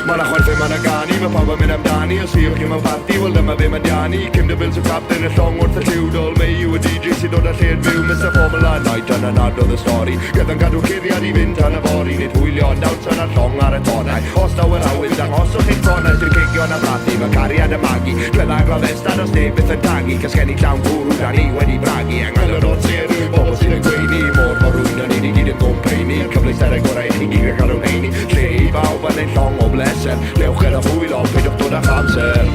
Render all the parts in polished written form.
Mae na chwerthu, mae na gani, mae pawb yn mynd amdani. Os fi o chi mewn party, wel dyma fe mae'n diani. Cym dy bil sy'n captain y llong wrth y tiwdol. Mae yw y DJ sy'n dod â lled fyw. Mr Formula Night yn nad oedd y stori. Gyda'n gadw cuddiad i fynd tan y fori. Nid hwylio yn dawns yn y llong ar y tonau. Os daw yr awydd, dangoswch eich tonau sy'n cigio yn y blathu. Mae cariad y magi. Dwedda glodestad os neb byth yn tagu. Casgenni llawn gwrw da ni wedi bragu. Angel yr oed ser, bobl sy'n yn gweini. Môr mor rwy'n yn i gyd yn gwmpeini. Cyfleus er y gorau i chi gyd yn cael o'n heini. Lle i bawb yn ein llong o bleser. Lewch er y hwylo, peidwch dod â chamser.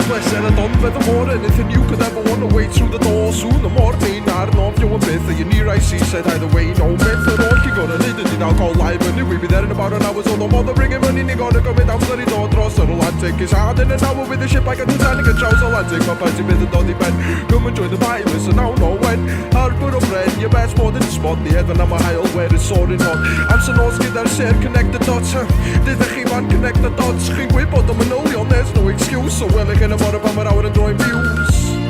Pleser a don beth o more anything you could ever want to wait through the door soon the morning ar no you a myth you near I see said either way no myth at all you gonna need it now call live and we'll be there in about an hour so no bother bringing money you gotta come down to the door trust Atlantic is hard in an hour with the ship like a Titanic and Charles Atlantic my party with the Doddy Ben come enjoy the virus and now know when hard put up red your best more than the spot the head and I'm a high where it's soaring hot I'm so Norski there share connect the dots did the He-Man connect the dots ging whip out the manolion there's no excuse so well I can about a bummer hour and drawing views